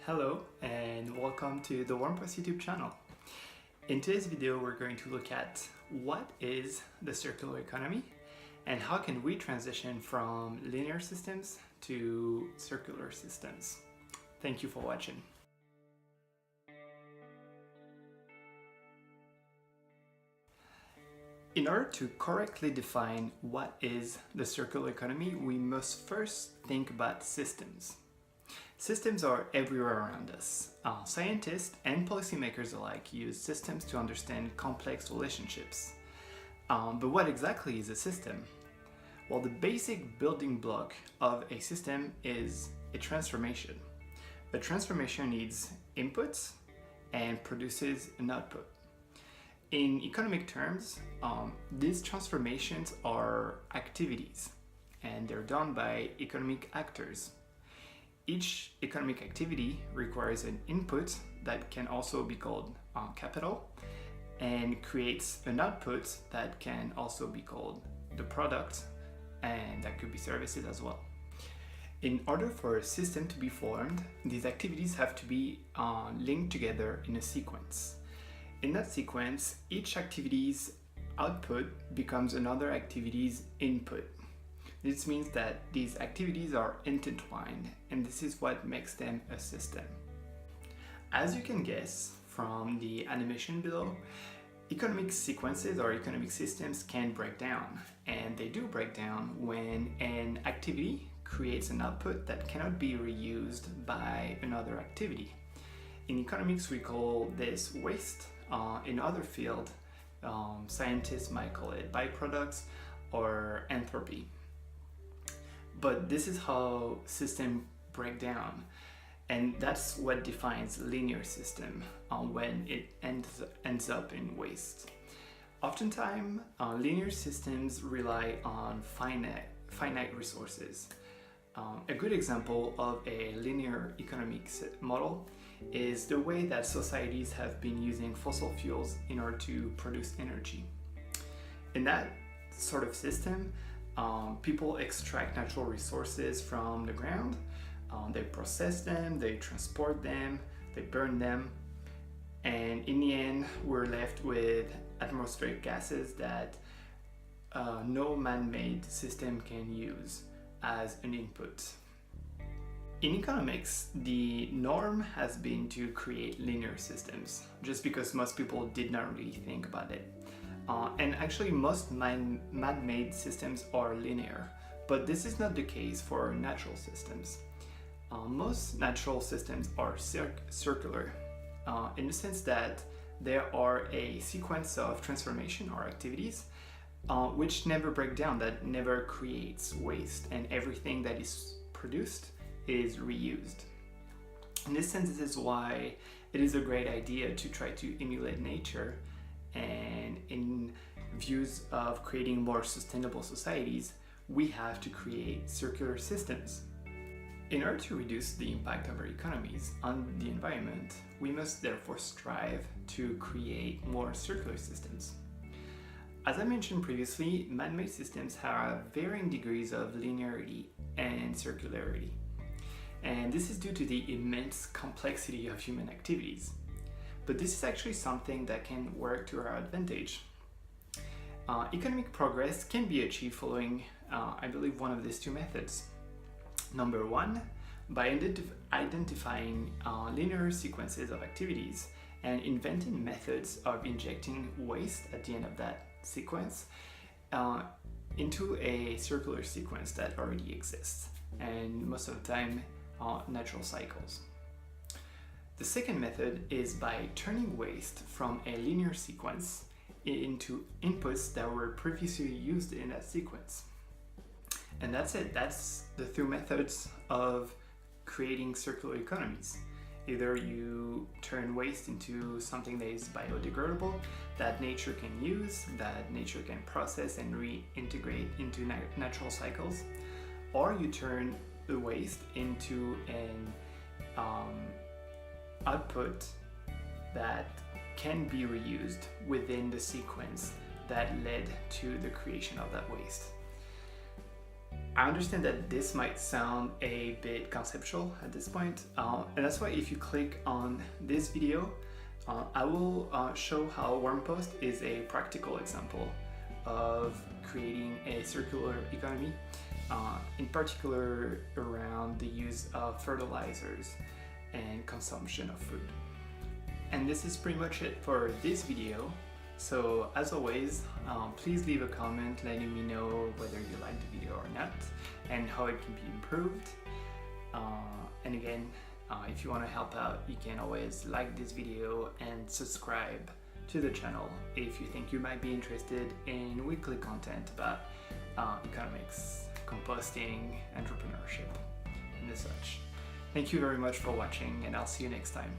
Hello and welcome to the WormPost YouTube channel. In today's video we're going to look at what is the circular economy and how can we transition from linear systems to circular systems. Thank you for watching. In order to correctly define what is the circular economy, we must first think about systems. Systems are everywhere around us. Scientists and policymakers alike use systems to understand complex relationships. But what exactly is a system? Well, the basic building block of a system is a transformation. A transformation needs inputs and produces an output. In economic terms, these transformations are activities and they're done by economic actors. Each economic activity requires an input that can also be called capital and creates an output that can also be called the product, and that could be services as well. In order for a system to be formed, these activities have to be linked together in a sequence. In that sequence, each activity's output becomes another activity's input. This means that these activities are intertwined, and this is what makes them a system. As you can guess from the animation below, economic sequences or economic systems can break down, and they do break down when an activity creates an output that cannot be reused by another activity. In economics, we call this waste. In other fields, scientists might call it byproducts or entropy. But this is how systems break down, and that's what defines linear system when it ends up in waste. Oftentimes, linear systems rely on finite resources. A good example of a linear economic model is the way that societies have been using fossil fuels in order to produce energy. In that sort of system, people extract natural resources from the ground, they process them, they transport them, they burn them, and in the end we're left with atmospheric gases that no man-made system can use as an input. In economics, the norm has been to create linear systems, just because most people did not really think about it. And actually most man-made systems are linear, but this is not the case for natural systems. Most natural systems are circular, in the sense that there are a sequence of transformation or activities which never break down, that never creates waste, and everything that is produced is reused. In this sense, this is why it is a great idea to try to emulate nature, and in views of creating more sustainable societies, we have to create circular systems. In order to reduce the impact of our economies on the environment, we must therefore strive to create more circular systems. As I mentioned previously, man-made systems have varying degrees of linearity and circularity. And this is due to the immense complexity of human activities. But this is actually something that can work to our advantage. Economic progress can be achieved following, I believe, one of these two methods. Number one, by identifying linear sequences of activities and inventing methods of injecting waste at the end of that sequence into a circular sequence that already exists, and most of the time natural cycles. The second method is by turning waste from a linear sequence into inputs that were previously used in that sequence. And that's it. That's the two methods of creating circular economies. Either you turn waste into something that is biodegradable, that nature can use, that nature can process and reintegrate into natural cycles, or you turn the waste into an output that can be reused within the sequence that led to the creation of that waste. I understand that this might sound a bit conceptual at this point, and that's why if you click on this video, I will show how WormPost is a practical example of creating a circular economy, in particular around the use of fertilizers and consumption of food. And this is pretty much it for this video. So as always, please leave a comment letting me know whether you liked the video or not and how it can be improved. And again, if you want to help out, you can always like this video and subscribe to the channel if you think you might be interested in weekly content about economics, composting, entrepreneurship, and such. Thank you very much for watching, and I'll see you next time.